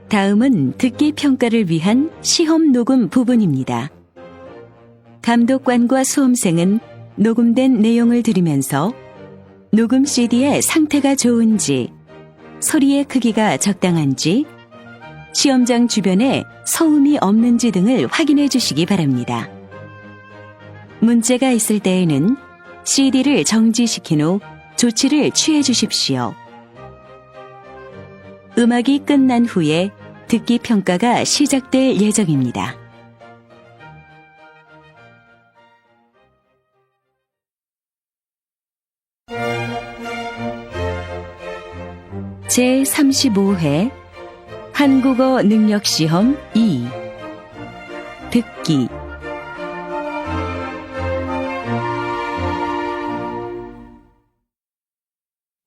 다음은 듣기 평가를 위한 시험 녹음 부분입니다. 감독관과 수험생은 녹음된 내용을 들으면서 녹음 CD의 상태가 좋은지, 소리의 크기가 적당한지, 시험장 주변에 소음이 없는지 등을 확인해 주시기 바랍니다. 문제가 있을 때에는 CD를 정지시킨 후 조치를 취해 주십시오. 음악이 끝난 후에 듣기 평가가 시작될 예정입니다. 제35회 한국어 능력시험 2 듣기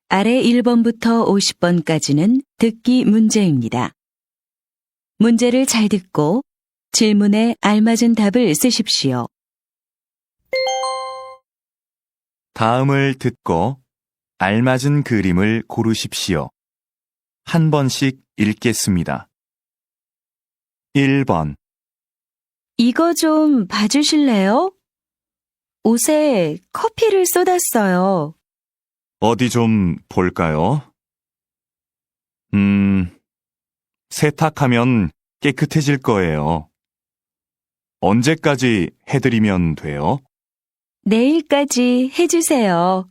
아래 1번부터 50번까지는 듣기 문제입니다. 문제를 잘 듣고 질문에 알맞은 답을 쓰십시오. 다음을 듣고 알맞은 그림을 고르십시오. 한 번씩 읽겠습니다. 1번. 이거 좀 봐주실래요? 옷에 커피를 쏟았어요. 어디 좀 볼까요? 세탁하면 깨끗해질 거예요. 언제까지 해드리면 돼요? 내일까지 해주세요.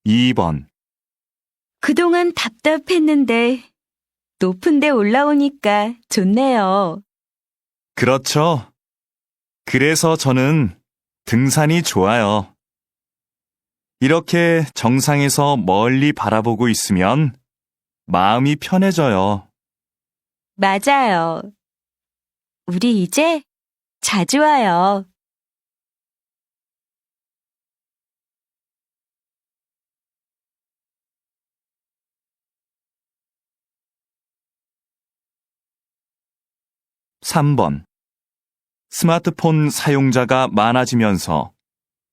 2번. 그동안 답답했는데 높은 데 올라오니까 좋네요. 그렇죠. 그래서 저는 등산이 좋아요. 이렇게 정상에서 멀리 바라보고 있으면 마음이 편해져요. 맞아요. 우리 이제 자주 와요. 3번. 스마트폰 사용자가 많아지면서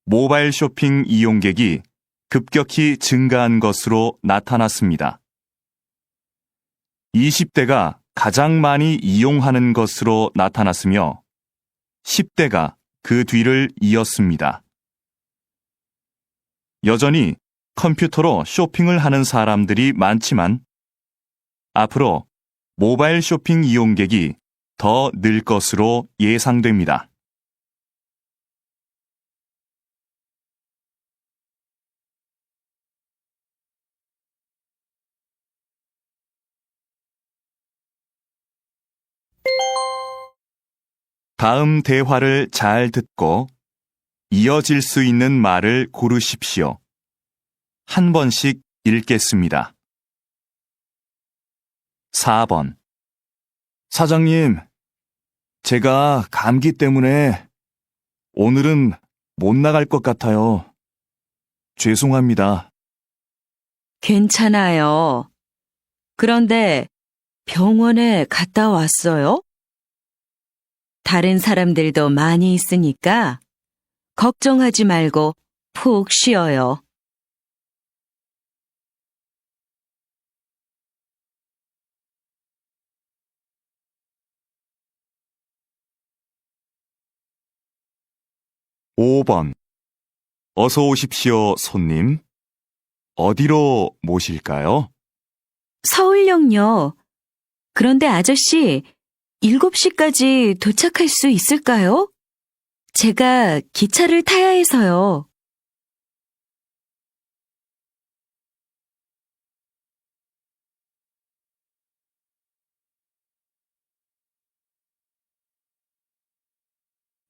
모바일 쇼핑 이용객이 급격히 증가한 것으로 나타났습니다. 20대가 가장 많이 이용하는 것으로 나타났으며 10대가 그 뒤를 이었습니다. 여전히 컴퓨터로 쇼핑을 하는 사람들이 많지만 앞으로 모바일 쇼핑 이용객이 더 늘 것으로 예상됩니다. 다음 대화를 잘 듣고 이어질 수 있는 말을 고르십시오. 한 번씩 읽겠습니다. 4번. 사장님, 제가 감기 때문에 오늘은 못 나갈 것 같아요. 죄송합니다. 괜찮아요. 그런데 병원에 갔다 왔어요? 다른 사람들도 많이 있으니까 걱정하지 말고 푹 쉬어요. 5번. 어서 오십시오, 손님. 어디로 모실까요? 서울역요. 그런데 아저씨, 7시까지 도착할 수 있을까요? 제가 기차를 타야 해서요.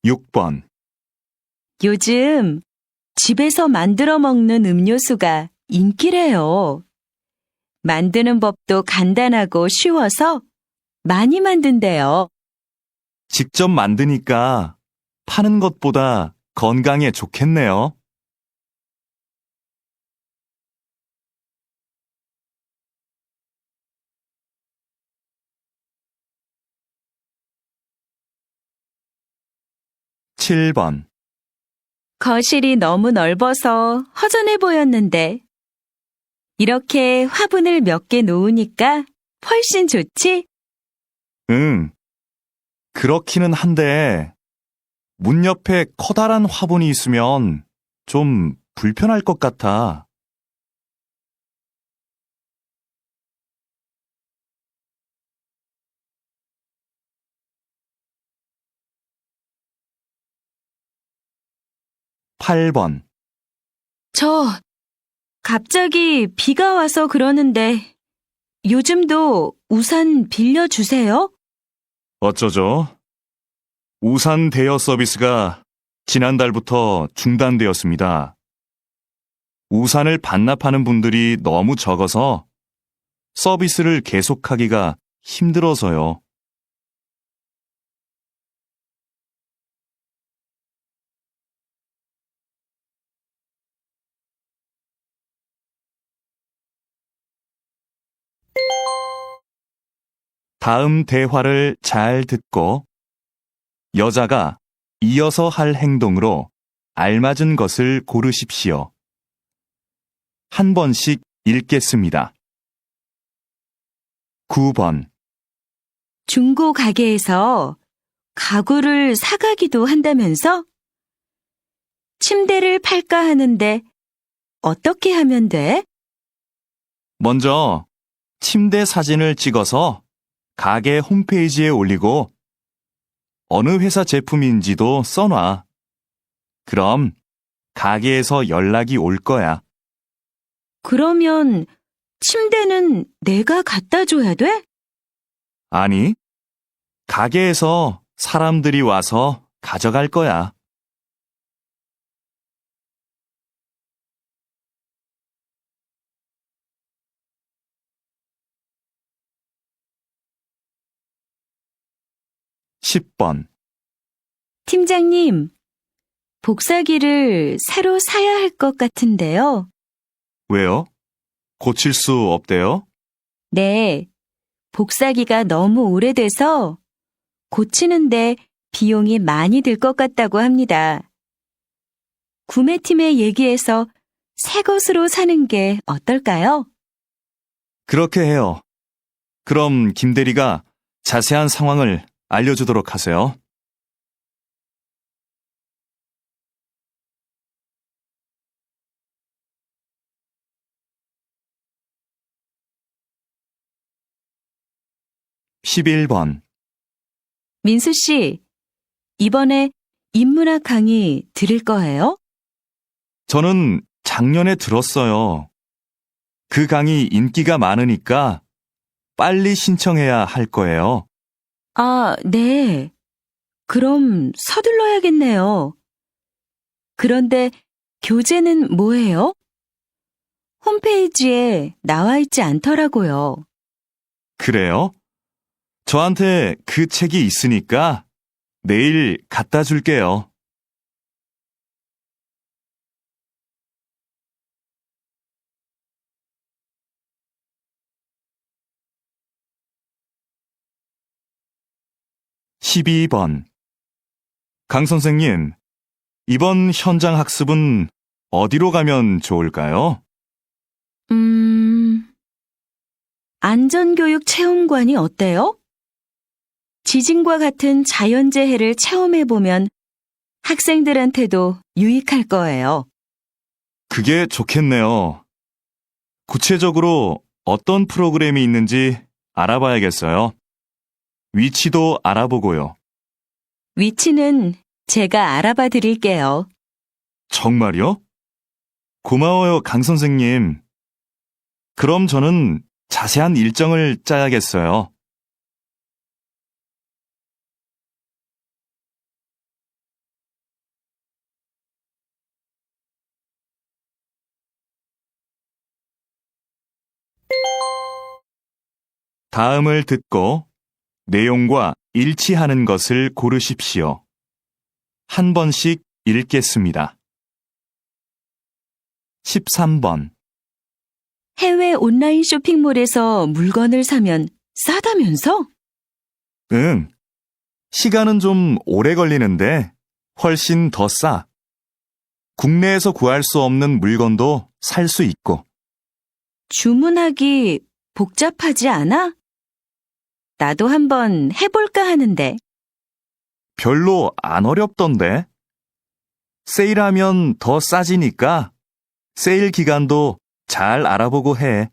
6번. 요즘 집에서 만들어 먹는 음료수가 인기래요. 만드는 법도 간단하고 쉬워서 많이 만든대요. 직접 만드니까 파는 것보다 건강에 좋겠네요. 7번. 거실이 너무 넓어서 허전해 보였는데, 이렇게 화분을 몇 개 놓으니까 훨씬 좋지? 응. 그렇기는 한데, 문 옆에 커다란 화분이 있으면 좀 불편할 것 같아. (8번) 갑자기 비가 와서 그러는데, 요즘도 우산 빌려주세요? 어쩌죠? 우산 대여 서비스가 지난달부터 중단되었습니다. 우산을 반납하는 분들이 너무 적어서 서비스를 계속하기가 힘들어서요. 다음 대화를 잘 듣고 여자가 이어서 할 행동으로 알맞은 것을 고르십시오. 한 번씩 읽겠습니다. 9번. 중고 가게에서 가구를 사가기도 한다면서? 침대를 팔까 하는데 어떻게 하면 돼? 먼저 침대 사진을 찍어서 가게 홈페이지에 올리고 어느 회사 제품인지도 써놔. 그럼 가게에서 연락이 올 거야. 그러면 침대는 내가 갖다 줘야 돼? 아니, 가게에서 사람들이 와서 가져갈 거야. (10번) 팀장님, 복사기를 새로 사야 할 것 같은데요. 왜요? 고칠 수 없대요? 네, 복사기가 너무 오래돼서 고치는데 비용이 많이 들 것 같다고 합니다. 구매팀에 얘기해서 새 것으로 사는 게 어떨까요? 그렇게 해요. 그럼 김 대리가 자세한 상황을 알려주도록 하세요. (11번) 민수 씨, 이번에 인문학 강의 들을 거예요? 저는 작년에 들었어요. 그 강의 인기가 많으니까 빨리 신청해야 할 거예요. 아, 네. 그럼 서둘러야겠네요. 그런데 교재는 뭐예요? 홈페이지에 나와 있지 않더라고요. 그래요? 저한테 그 책이 있으니까 내일 갖다 줄게요. (12번) 강 선생님, 이번 현장 학습은 어디로 가면 좋을까요? 안전교육 체험관이 어때요? 지진과 같은 자연재해를 체험해보면 학생들한테도 유익할 거예요. 그게 좋겠네요. 구체적으로 어떤 프로그램이 있는지 알아봐야겠어요. 위치도 알아보고요. 위치는 제가 알아봐 드릴게요. 정말요? 고마워요, 강 선생님. 그럼 저는 자세한 일정을 짜야겠어요. 다음을 듣고 내용과 일치하는 것을 고르십시오. 한 번씩 읽겠습니다. 13번. 해외 온라인 쇼핑몰에서 물건을 사면 싸다면서? 응. 시간은 좀 오래 걸리는데 훨씬 더 싸. 국내에서 구할 수 없는 물건도 살 수 있고. 주문하기 복잡하지 않아? 나도 한번 해볼까 하는데. 별로 안 어렵던데. 세일하면 더 싸지니까 세일 기간도 잘 알아보고 해.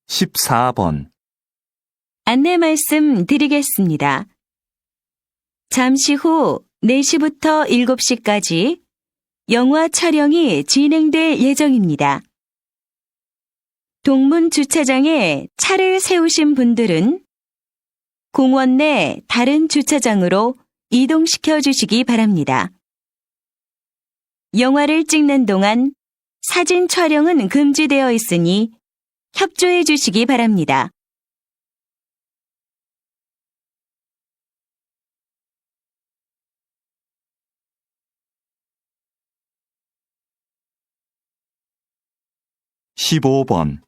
(14번) 안내 말씀 드리겠습니다. 잠시 후 4시부터 7시까지 영화 촬영이 진행될 예정입니다. 동문 주차장에 차를 세우신 분들은 공원 내 다른 주차장으로 이동시켜 주시기 바랍니다. 영화를 찍는 동안 사진 촬영은 금지되어 있으니 협조해 주시기 바랍니다. (15번)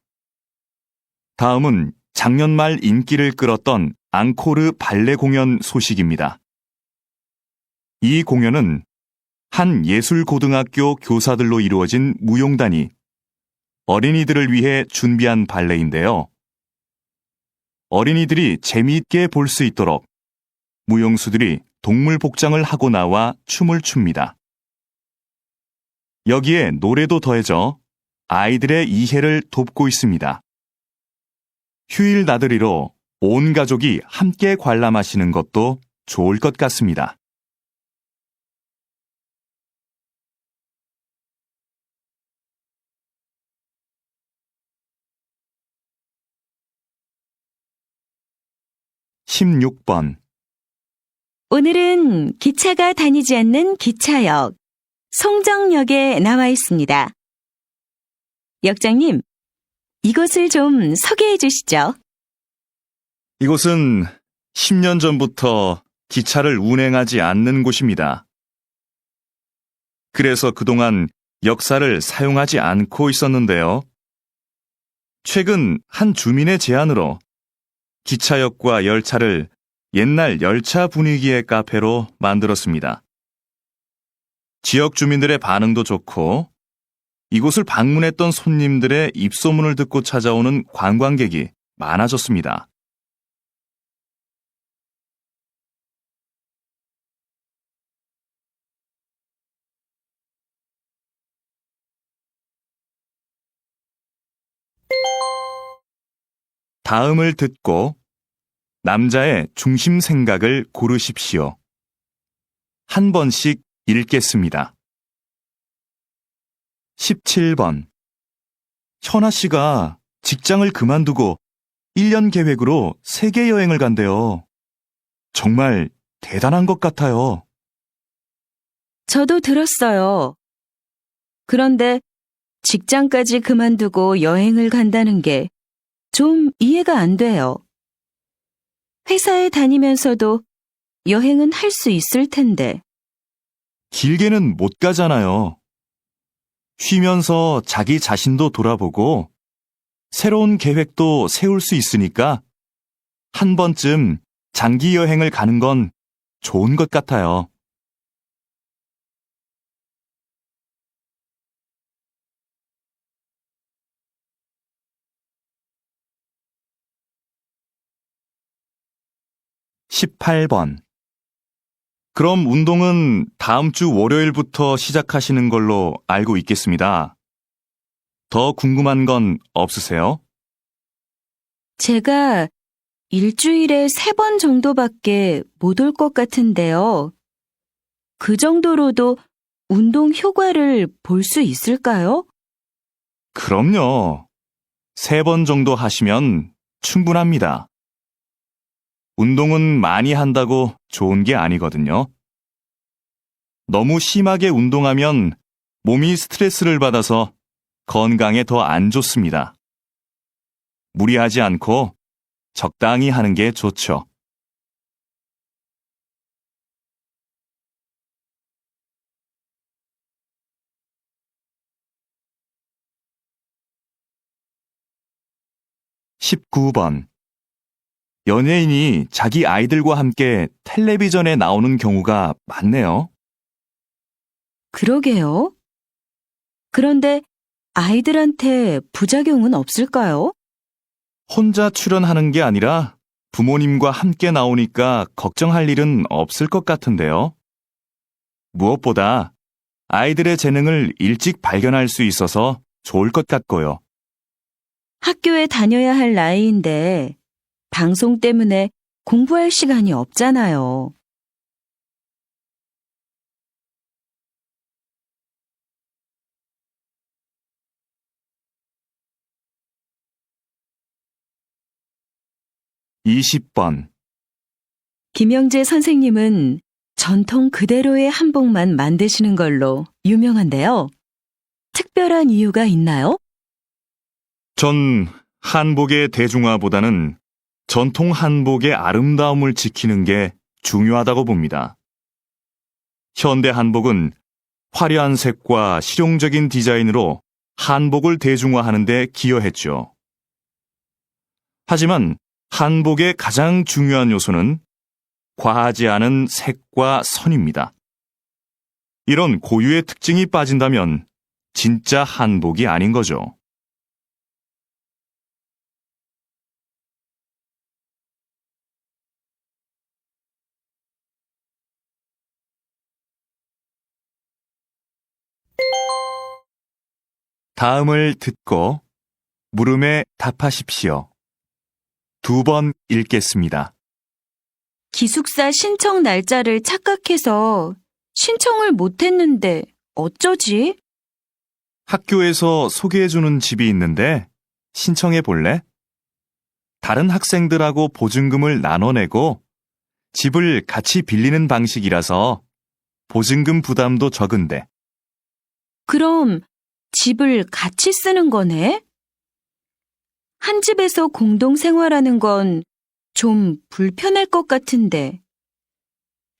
다음은 작년 말 인기를 끌었던 앙코르 발레 공연 소식입니다. 이 공연은 한 예술고등학교 교사들로 이루어진 무용단이 어린이들을 위해 준비한 발레인데요. 어린이들이 재미있게 볼 수 있도록 무용수들이 동물 복장을 하고 나와 춤을 춥니다. 여기에 노래도 더해져 아이들의 이해를 돕고 있습니다. 휴일 나들이로 온 가족이 함께 관람하시는 것도 좋을 것 같습니다. (16번) 오늘은 기차가 다니지 않는 기차역, 송정역에 나와 있습니다. 역장님, 이곳을 좀 소개해 주시죠. 이곳은 10년 전부터 기차를 운행하지 않는 곳입니다. 그래서 그동안 역사를 사용하지 않고 있었는데요. 최근 한 주민의 제안으로 기차역과 열차를 옛날 열차 분위기의 카페로 만들었습니다. 지역 주민들의 반응도 좋고 이곳을 방문했던 손님들의 입소문을 듣고 찾아오는 관광객이 많아졌습니다. 다음을 듣고 남자의 중심 생각을 고르십시오. 한 번씩 읽겠습니다. 17번. 현아 씨가 직장을 그만두고 1년 계획으로 세계 여행을 간대요. 정말 대단한 것 같아요. 저도 들었어요. 그런데 직장까지 그만두고 여행을 간다는 게 좀 이해가 안 돼요. 회사에 다니면서도 여행은 할 수 있을 텐데. 길게는 못 가잖아요. 쉬면서 자기 자신도 돌아보고 새로운 계획도 세울 수 있으니까 한 번쯤 장기 여행을 가는 건 좋은 것 같아요. (18번) 그럼 운동은 다음 주 월요일부터 시작하시는 걸로 알고 있겠습니다. 더 궁금한 건 없으세요? 제가 일주일에 3번 정도밖에 못 올 것 같은데요. 그 정도로도 운동 효과를 볼 수 있을까요? 그럼요. 3번 정도 하시면 충분합니다. 운동은 많이 한다고 좋은 게 아니거든요. 너무 심하게 운동하면 몸이 스트레스를 받아서 건강에 더 안 좋습니다. 무리하지 않고 적당히 하는 게 좋죠. 19번. 연예인이 자기 아이들과 함께 텔레비전에 나오는 경우가 많네요. 그러게요. 그런데 아이들한테 부작용은 없을까요? 혼자 출연하는 게 아니라 부모님과 함께 나오니까 걱정할 일은 없을 것 같은데요. 무엇보다 아이들의 재능을 일찍 발견할 수 있어서 좋을 것 같고요. 학교에 다녀야 할 나이인데 방송 때문에 공부할 시간이 없잖아요. (20번) 김영재 선생님은 전통 그대로의 한복만 만드시는 걸로 유명한데요. 특별한 이유가 있나요? 전 한복의 대중화보다는 전통 한복의 아름다움을 지키는 게 중요하다고 봅니다. 현대 한복은 화려한 색과 실용적인 디자인으로 한복을 대중화하는 데 기여했죠. 하지만 한복의 가장 중요한 요소는 과하지 않은 색과 선입니다. 이런 고유의 특징이 빠진다면 진짜 한복이 아닌 거죠. 다음을 듣고 물음에 답하십시오. 2번 읽겠습니다. 기숙사 신청 날짜를 착각해서 신청을 못했는데 어쩌지? 학교에서 소개해주는 집이 있는데 신청해 볼래? 다른 학생들하고 보증금을 나눠내고 집을 같이 빌리는 방식이라서 보증금 부담도 적은데. 그럼 집을 같이 쓰는 거네? 한 집에서 공동 생활하는 건 좀 불편할 것 같은데.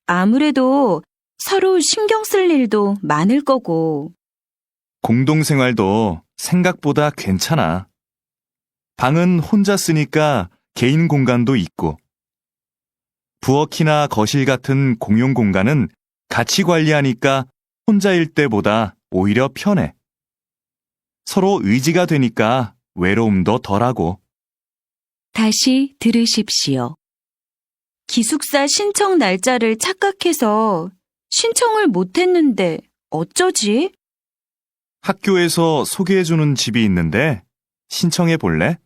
아무래도 서로 신경 쓸 일도 많을 거고. 공동생활도 생각보다 괜찮아. 방은 혼자 쓰니까 개인 공간도 있고, 부엌이나 거실 같은 공용 공간은 같이 관리하니까 혼자일 때보다 오히려 편해. 서로 의지가 되니까 외로움도 덜하고. 다시 들으십시오. 기숙사 신청 날짜를 착각해서 신청을 못했는데 어쩌지? 학교에서 소개해주는 집이 있는데 신청해 볼래?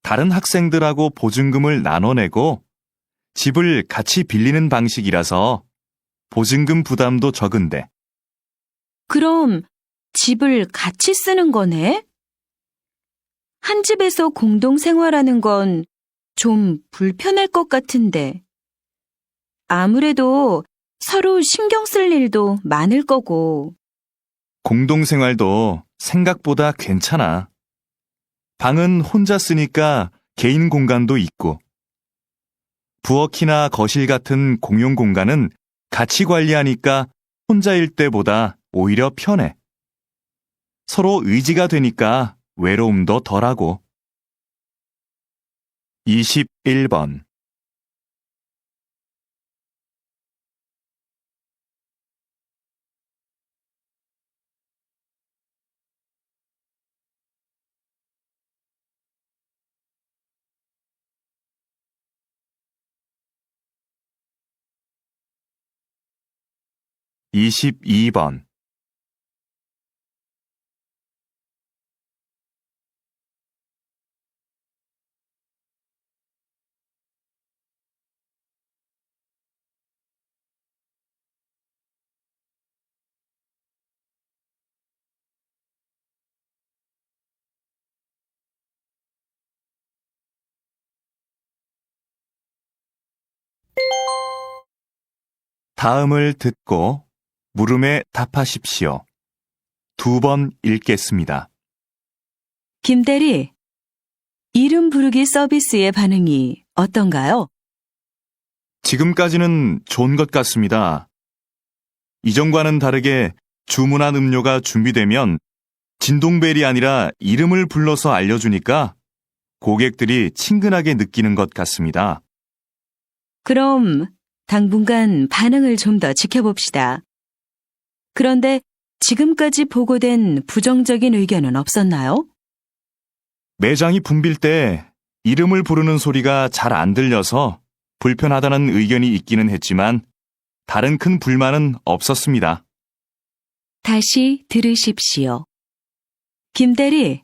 다른 학생들하고 보증금을 나눠내고 집을 같이 빌리는 방식이라서 보증금 부담도 적은데. 그럼 집을 같이 쓰는 거네? 한 집에서 공동 생활하는 건 좀 불편할 것 같은데. 아무래도 서로 신경 쓸 일도 많을 거고. 공동생활도 생각보다 괜찮아. 방은 혼자 쓰니까 개인 공간도 있고, 부엌이나 거실 같은 공용 공간은 같이 관리하니까 혼자일 때보다 오히려 편해. 서로 의지가 되니까 외로움도 덜하고. 21번. (22번) 다음을 듣고 물음에 답하십시오. 2번 읽겠습니다. 김대리, 이름 부르기 서비스의 반응이 어떤가요? 지금까지는 좋은 것 같습니다. 이전과는 다르게 주문한 음료가 준비되면 진동벨이 아니라 이름을 불러서 알려주니까 고객들이 친근하게 느끼는 것 같습니다. 그럼 당분간 반응을 좀 더 지켜봅시다. 그런데 지금까지 보고된 부정적인 의견은 없었나요? 매장이 붐빌 때 이름을 부르는 소리가 잘 안 들려서 불편하다는 의견이 있기는 했지만 다른 큰 불만은 없었습니다. 다시 들으십시오. 김대리,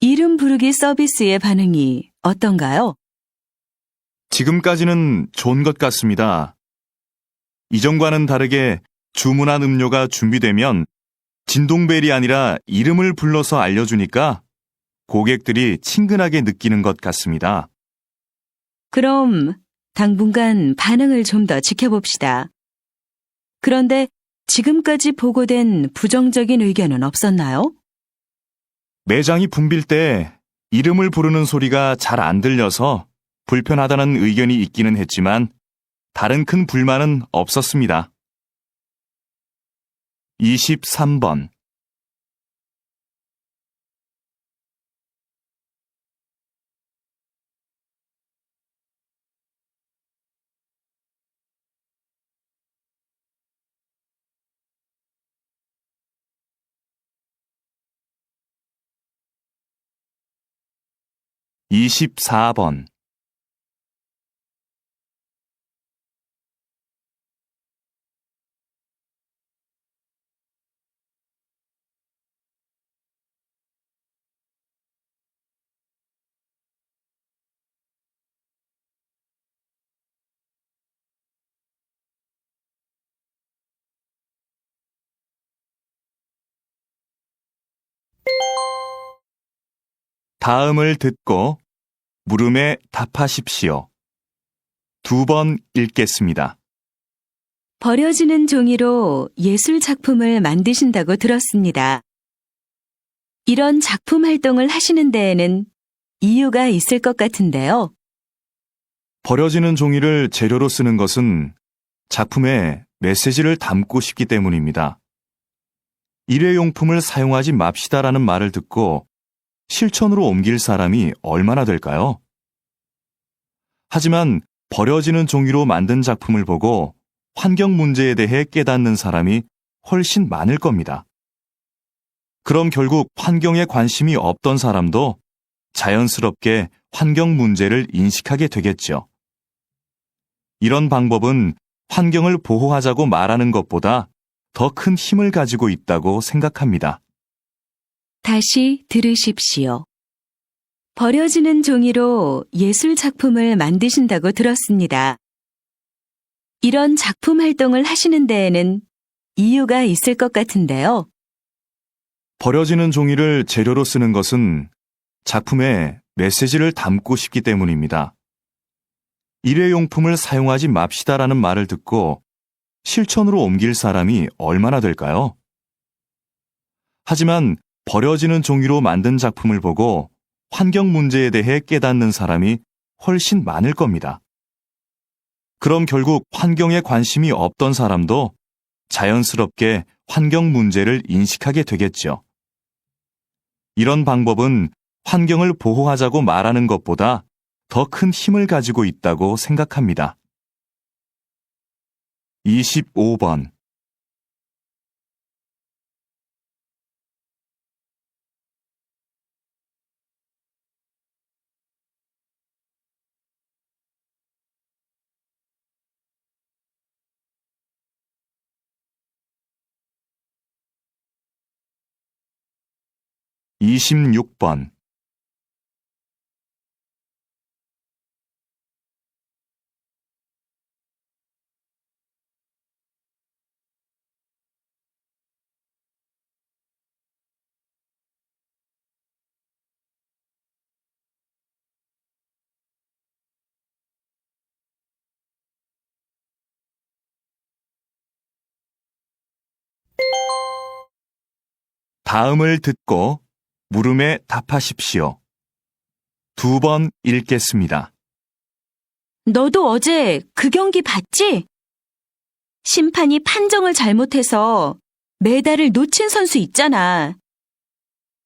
이름 부르기 서비스의 반응이 어떤가요? 지금까지는 좋은 것 같습니다. 이전과는 다르게 주문한 음료가 준비되면 진동벨이 아니라 이름을 불러서 알려주니까 고객들이 친근하게 느끼는 것 같습니다. 그럼 당분간 반응을 좀 더 지켜봅시다. 그런데 지금까지 보고된 부정적인 의견은 없었나요? 매장이 붐빌 때 이름을 부르는 소리가 잘 안 들려서 불편하다는 의견이 있기는 했지만 다른 큰 불만은 없었습니다. 23번. (24번) 다음을 듣고 물음에 답하십시오. 2번 읽겠습니다. 버려지는 종이로 예술 작품을 만드신다고 들었습니다. 이런 작품 활동을 하시는 데에는 이유가 있을 것 같은데요. 버려지는 종이를 재료로 쓰는 것은 작품에 메시지를 담고 싶기 때문입니다. 일회용품을 사용하지 맙시다라는 말을 듣고 실천으로 옮길 사람이 얼마나 될까요? 하지만 버려지는 종이로 만든 작품을 보고 환경 문제에 대해 깨닫는 사람이 훨씬 많을 겁니다. 그럼 결국 환경에 관심이 없던 사람도 자연스럽게 환경 문제를 인식하게 되겠죠. 이런 방법은 환경을 보호하자고 말하는 것보다 더 큰 힘을 가지고 있다고 생각합니다. 다시 들으십시오. 버려지는 종이로 예술 작품을 만드신다고 들었습니다. 이런 작품 활동을 하시는 데에는 이유가 있을 것 같은데요. 버려지는 종이를 재료로 쓰는 것은 작품에 메시지를 담고 싶기 때문입니다. 일회용품을 사용하지 맙시다라는 말을 듣고 실천으로 옮길 사람이 얼마나 될까요? 하지만 버려지는 종이로 만든 작품을 보고 환경 문제에 대해 깨닫는 사람이 훨씬 많을 겁니다. 그럼 결국 환경에 관심이 없던 사람도 자연스럽게 환경 문제를 인식하게 되겠죠. 이런 방법은 환경을 보호하자고 말하는 것보다 더 큰 힘을 가지고 있다고 생각합니다. 25번. (26번) 다음을 듣고 물음에 답하십시오. 2번 읽겠습니다. 너도 어제 그 경기 봤지? 심판이 판정을 잘못해서 메달을 놓친 선수 있잖아.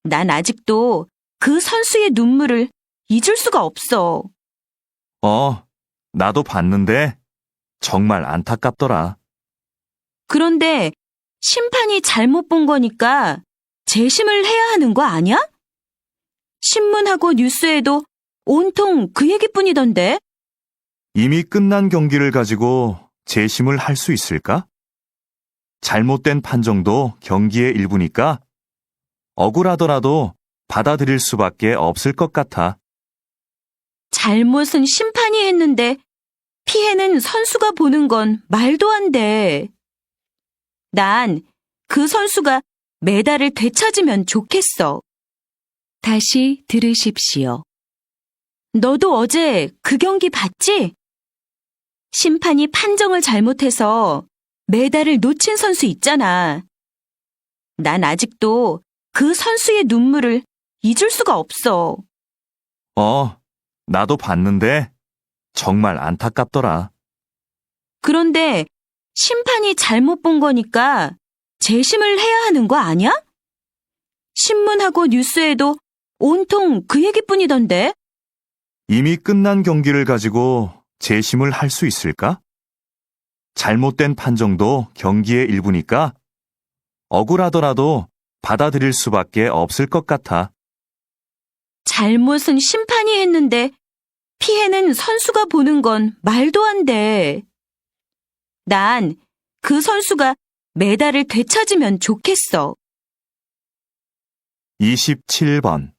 난 아직도 그 선수의 눈물을 잊을 수가 없어. 나도 봤는데 정말 안타깝더라. 그런데 심판이 잘못 본 거니까 재심을 해야 하는 거 아니야? 신문하고 뉴스에도 온통 그 얘기뿐이던데. 이미 끝난 경기를 가지고 재심을 할 수 있을까? 잘못된 판정도 경기의 일부니까 억울하더라도 받아들일 수밖에 없을 것 같아. 잘못은 심판이 했는데 피해는 선수가 보는 건 말도 안 돼. 난 그 선수가 메달을 되찾으면 좋겠어. 다시 들으십시오. 너도 어제 그 경기 봤지? 심판이 판정을 잘못해서 메달을 놓친 선수 있잖아. 난 아직도 그 선수의 눈물을 잊을 수가 없어. 나도 봤는데 정말 안타깝더라. 그런데 심판이 잘못 본 거니까 재심을 해야 하는 거 아니야? 신문하고 뉴스에도 온통 그 얘기뿐이던데. 이미 끝난 경기를 가지고 재심을 할 수 있을까? 잘못된 판정도 경기의 일부니까 억울하더라도 받아들일 수밖에 없을 것 같아. 잘못은 심판이 했는데 피해는 선수가 보는 건 말도 안 돼. 난 그 선수가 메달을 되찾으면 좋겠어. 27번.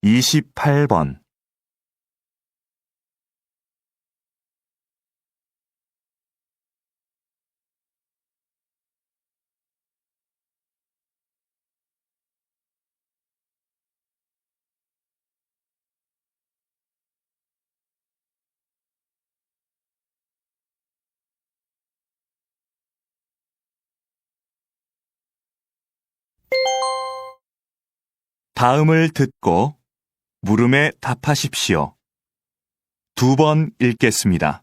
이십팔 번. 다음을 듣고 물음에 답하십시오. 2번 읽겠습니다.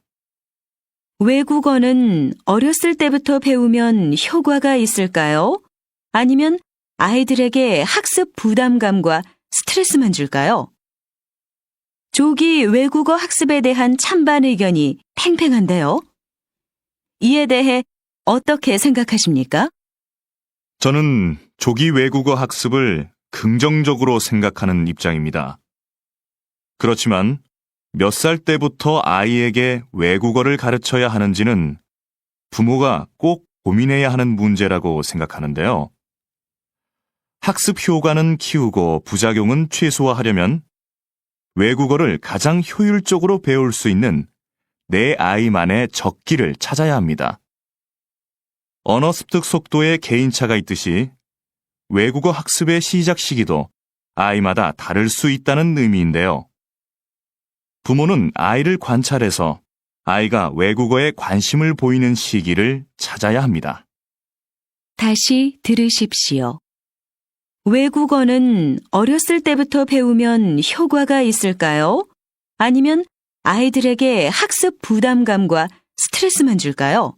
외국어는 어렸을 때부터 배우면 효과가 있을까요? 아니면 아이들에게 학습 부담감과 스트레스만 줄까요? 조기 외국어 학습에 대한 찬반 의견이 팽팽한데요. 이에 대해 어떻게 생각하십니까? 저는 조기 외국어 학습을 긍정적으로 생각하는 입장입니다. 그렇지만 몇 살 때부터 아이에게 외국어를 가르쳐야 하는지는 부모가 꼭 고민해야 하는 문제라고 생각하는데요. 학습 효과는 키우고 부작용은 최소화하려면 외국어를 가장 효율적으로 배울 수 있는 내 아이만의 적기를 찾아야 합니다. 언어 습득 속도에 개인차가 있듯이 외국어 학습의 시작 시기도 아이마다 다를 수 있다는 의미인데요. 부모는 아이를 관찰해서 아이가 외국어에 관심을 보이는 시기를 찾아야 합니다. 다시 들으십시오. 외국어는 어렸을 때부터 배우면 효과가 있을까요? 아니면 아이들에게 학습 부담감과 스트레스만 줄까요?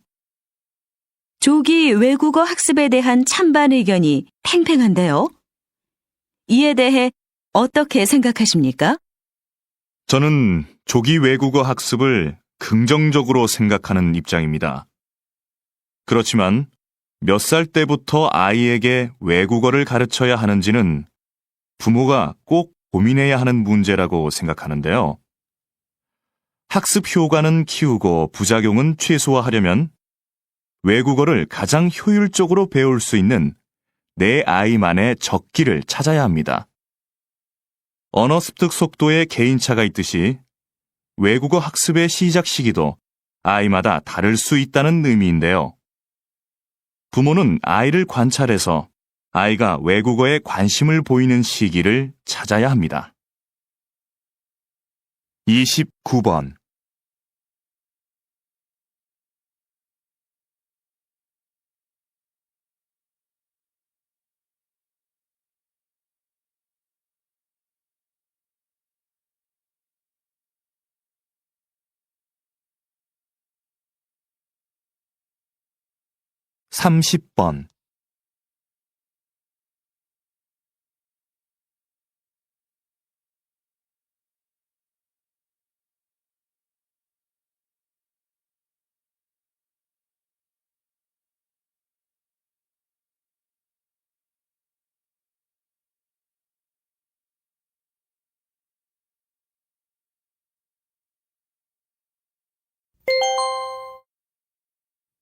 조기 외국어 학습에 대한 찬반 의견이 팽팽한데요. 이에 대해 어떻게 생각하십니까? 저는 조기 외국어 학습을 긍정적으로 생각하는 입장입니다. 그렇지만 몇 살 때부터 아이에게 외국어를 가르쳐야 하는지는 부모가 꼭 고민해야 하는 문제라고 생각하는데요. 학습 효과는 키우고 부작용은 최소화하려면 외국어를 가장 효율적으로 배울 수 있는 내 아이만의 적기를 찾아야 합니다. 언어 습득 속도에 개인차가 있듯이 외국어 학습의 시작 시기도 아이마다 다를 수 있다는 의미인데요. 부모는 아이를 관찰해서 아이가 외국어에 관심을 보이는 시기를 찾아야 합니다. 29번. 30번.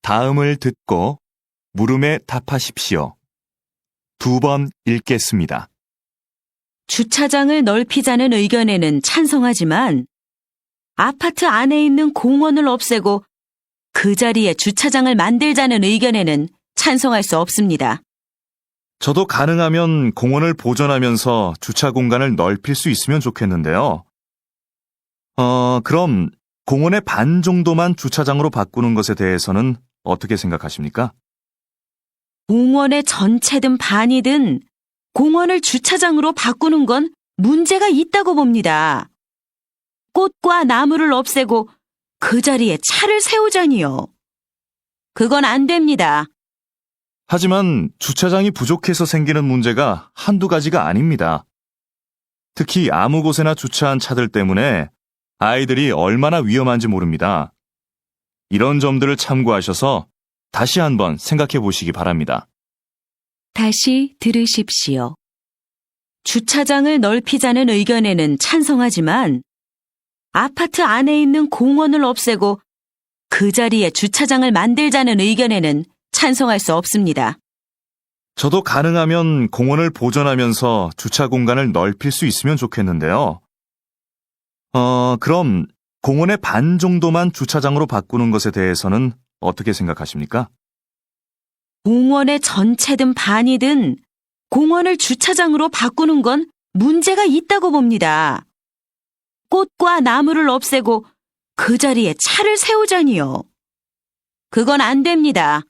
다음을 듣고 물음에 답하십시오. 2번 읽겠습니다. 주차장을 넓히자는 의견에는 찬성하지만 아파트 안에 있는 공원을 없애고 그 자리에 주차장을 만들자는 의견에는 찬성할 수 없습니다. 저도 가능하면 공원을 보존하면서 주차 공간을 넓힐 수 있으면 좋겠는데요. 그럼 공원의 반 정도만 주차장으로 바꾸는 것에 대해서는 어떻게 생각하십니까? 공원의 전체든 반이든 공원을 주차장으로 바꾸는 건 문제가 있다고 봅니다. 꽃과 나무를 없애고 그 자리에 차를 세우자니요. 그건 안 됩니다. 하지만 주차장이 부족해서 생기는 문제가 한두 가지가 아닙니다. 특히 아무 곳에나 주차한 차들 때문에 아이들이 얼마나 위험한지 모릅니다. 이런 점들을 참고하셔서 다시 한번 생각해 보시기 바랍니다. 다시 들으십시오. 주차장을 넓히자는 의견에는 찬성하지만 아파트 안에 있는 공원을 없애고 그 자리에 주차장을 만들자는 의견에는 찬성할 수 없습니다. 저도 가능하면 공원을 보존하면서 주차 공간을 넓힐 수 있으면 좋겠는데요. 그럼 공원의 반 정도만 주차장으로 바꾸는 것에 대해서는 어떻게 생각하십니까? 공원의 전체든 반이든 공원을 주차장으로 바꾸는 건 문제가 있다고 봅니다. 꽃과 나무를 없애고 그 자리에 차를 세우자니요. 그건 안 됩니다.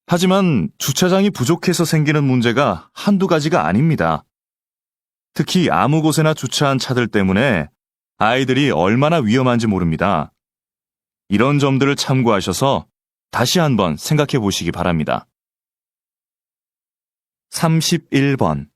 하지만 주차장이 부족해서 생기는 문제가 한두 가지가 아닙니다. 특히 아무 곳에나 주차한 차들 때문에 아이들이 얼마나 위험한지 모릅니다. 이런 점들을 참고하셔서 다시 한번 생각해 보시기 바랍니다. 31번.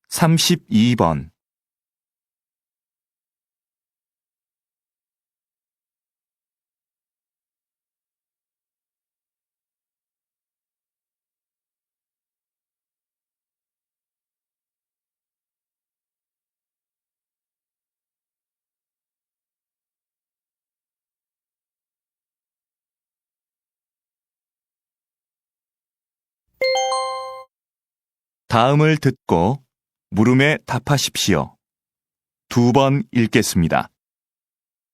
(32번) 다음을 듣고 물음에 답하십시오. 2번 읽겠습니다.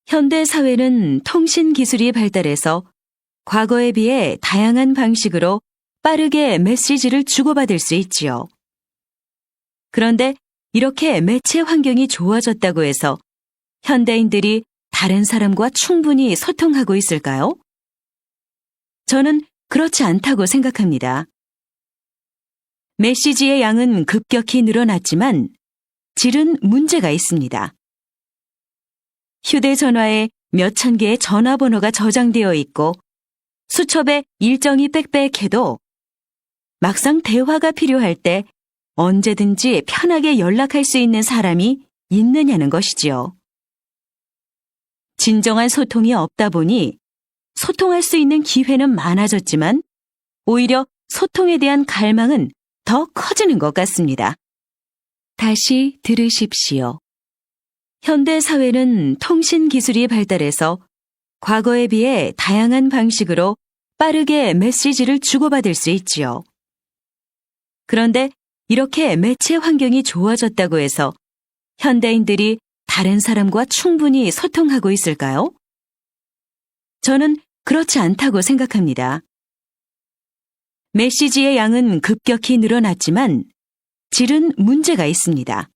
현대 사회는 통신 기술이 발달해서 과거에 비해 다양한 방식으로 빠르게 메시지를 주고받을 수 있지요. 그런데 이렇게 매체 환경이 좋아졌다고 해서 현대인들이 다른 사람과 충분히 소통하고 있을까요? 저는 그렇지 않다고 생각합니다. 메시지의 양은 급격히 늘어났지만 질은 문제가 있습니다. 휴대전화에 몇천 개의 전화번호가 저장되어 있고 수첩에 일정이 빽빽해도 막상 대화가 필요할 때 언제든지 편하게 연락할 수 있는 사람이 있느냐는 것이지요. 진정한 소통이 없다 보니 소통할 수 있는 기회는 많아졌지만 오히려 소통에 대한 갈망은 더 커지는 것 같습니다. 다시 들으십시오. 현대 사회는 통신 기술이 발달해서 과거에 비해 다양한 방식으로 빠르게 메시지를 주고받을 수 있지요. 그런데 이렇게 매체 환경이 좋아졌다고 해서 현대인들이 다른 사람과 충분히 소통하고 있을까요? 저는 그렇지 않다고 생각합니다. 메시지의 양은 급격히 늘어났지만 질은 문제가 있습니다.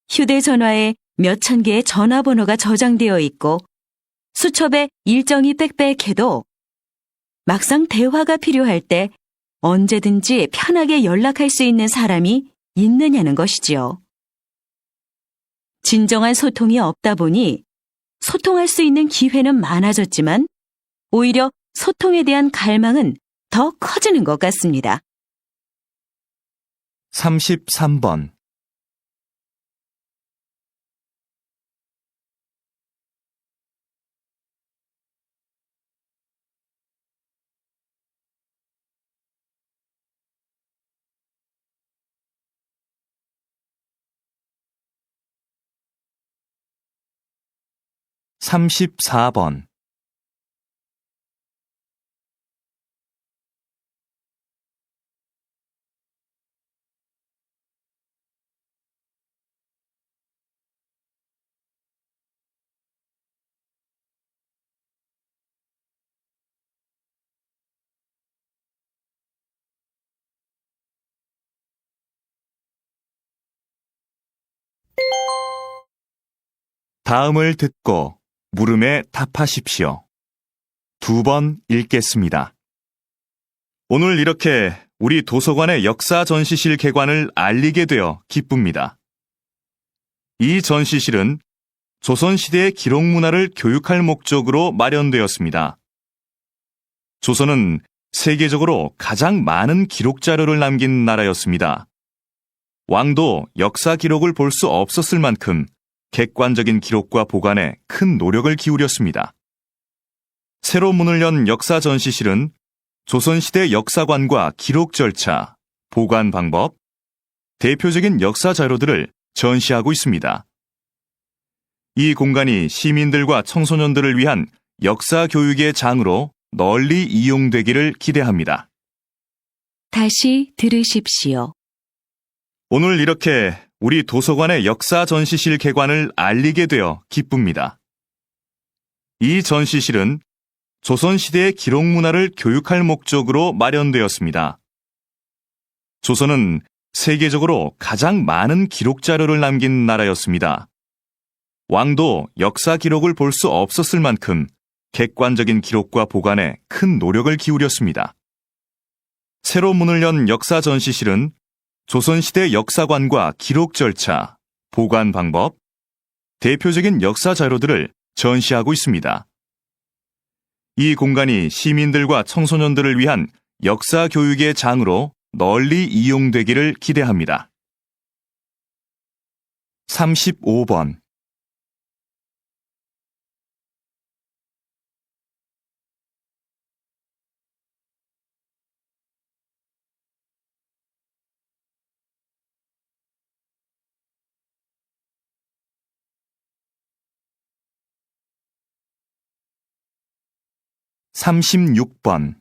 휴대전화에 몇천 개의 전화번호가 저장되어 있고 수첩에 일정이 빽빽해도 막상 대화가 필요할 때 언제든지 편하게 연락할 수 있는 사람이 있느냐는 것이지요. 진정한 소통이 없다 보니 소통할 수 있는 기회는 많아졌지만 오히려 소통에 대한 갈망은 더 커지는 것 같습니다. 33번. 삼십사 번. 다음을 듣고 물음에 답하십시오. 2번 읽겠습니다. 오늘 이렇게 우리 도서관의 역사 전시실 개관을 알리게 되어 기쁩니다. 이 전시실은 조선시대의 기록 문화를 교육할 목적으로 마련되었습니다. 조선은 세계적으로 가장 많은 기록 자료를 남긴 나라였습니다. 왕도 역사 기록을 볼 수 없었을 만큼 객관적인 기록과 보관에 큰 노력을 기울였습니다. 새로 문을 연 역사 전시실은 조선시대 역사관과 기록 절차, 보관 방법, 대표적인 역사 자료들을 전시하고 있습니다. 이 공간이 시민들과 청소년들을 위한 역사 교육의 장으로 널리 이용되기를 기대합니다. 다시 들으십시오. 오늘 이렇게 우리 도서관의 역사 전시실 개관을 알리게 되어 기쁩니다. 이 전시실은 조선시대의 기록 문화를 교육할 목적으로 마련되었습니다. 조선은 세계적으로 가장 많은 기록 자료를 남긴 나라였습니다. 왕도 역사 기록을 볼 수 없었을 만큼 객관적인 기록과 보관에 큰 노력을 기울였습니다. 새로 문을 연 역사 전시실은 조선시대 역사관과 기록 절차, 보관 방법, 대표적인 역사 자료들을 전시하고 있습니다. 이 공간이 시민들과 청소년들을 위한 역사 교육의 장으로 널리 이용되기를 기대합니다. 35번. 삼십육 번.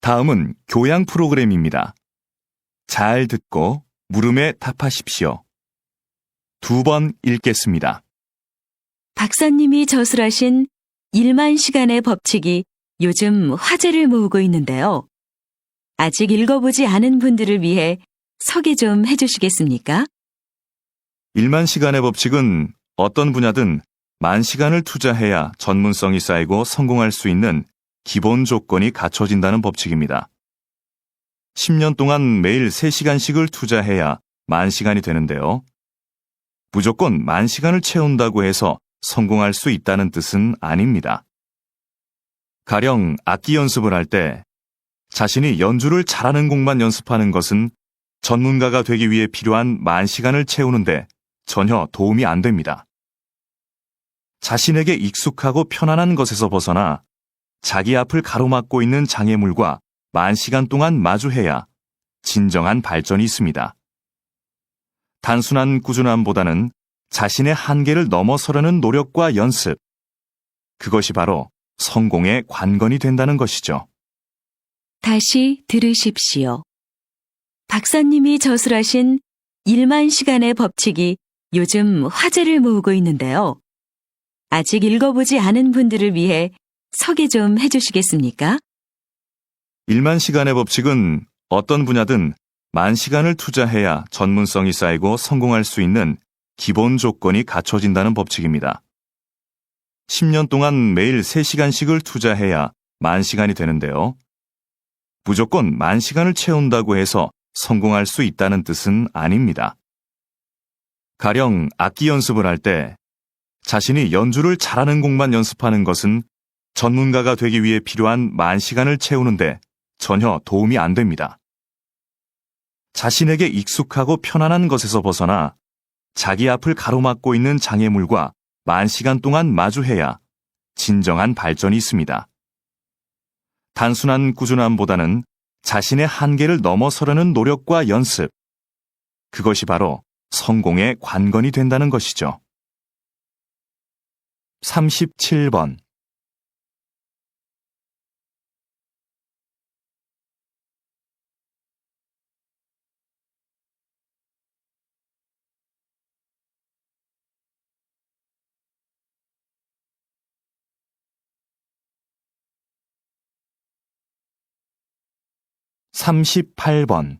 다음은 교양 프로그램입니다. 잘 듣고 물음에 답하십시오. 2번 읽겠습니다. 박사님이 저술하신 1만 시간의 법칙이 요즘 화제를 모으고 있는데요. 아직 읽어보지 않은 분들을 위해 소개 좀 해주시겠습니까? 1만 시간의 법칙은 어떤 분야든 10,000시간을 투자해야 전문성이 쌓이고 성공할 수 있는 기본 조건이 갖춰진다는 법칙입니다. 10년 동안 매일 3시간씩을 투자해야 10,000시간이 되는데요. 무조건 10,000시간을 채운다고 해서 성공할 수 있다는 뜻은 아닙니다. 가령 악기 연습을 할 때 자신이 연주를 잘하는 곡만 연습하는 것은 전문가가 되기 위해 필요한 10,000시간을 채우는데 전혀 도움이 안 됩니다. 자신에게 익숙하고 편안한 것에서 벗어나 자기 앞을 가로막고 있는 장애물과 10,000시간 동안 마주해야 진정한 발전이 있습니다. 단순한 꾸준함보다는 자신의 한계를 넘어서려는 노력과 연습, 그것이 바로 성공의 관건이 된다는 것이죠. 다시 들으십시오. 박사님이 저술하신 1만 시간의 법칙이 요즘 화제를 모으고 있는데요. 아직 읽어보지 않은 분들을 위해 소개 좀 해주시겠습니까? 1만 시간의 법칙은 어떤 분야든 만 시간을 투자해야 전문성이 쌓이고 성공할 수 있는 기본 조건이 갖춰진다는 법칙입니다. 10년 동안 매일 3시간씩을 투자해야 만 시간이 되는데요. 무조건 만 시간을 채운다고 해서 성공할 수 있다는 뜻은 아닙니다. 가령 악기 연습을 할 때 자신이 연주를 잘하는 곡만 연습하는 것은 전문가가 되기 위해 필요한 만 시간을 채우는데 전혀 도움이 안 됩니다. 자신에게 익숙하고 편안한 것에서 벗어나 자기 앞을 가로막고 있는 장애물과 만 시간 동안 마주해야 진정한 발전이 있습니다. 단순한 꾸준함보다는 자신의 한계를 넘어서려는 노력과 연습, 그것이 바로 성공의 관건이 된다는 것이죠. 37번. 삼십팔 번.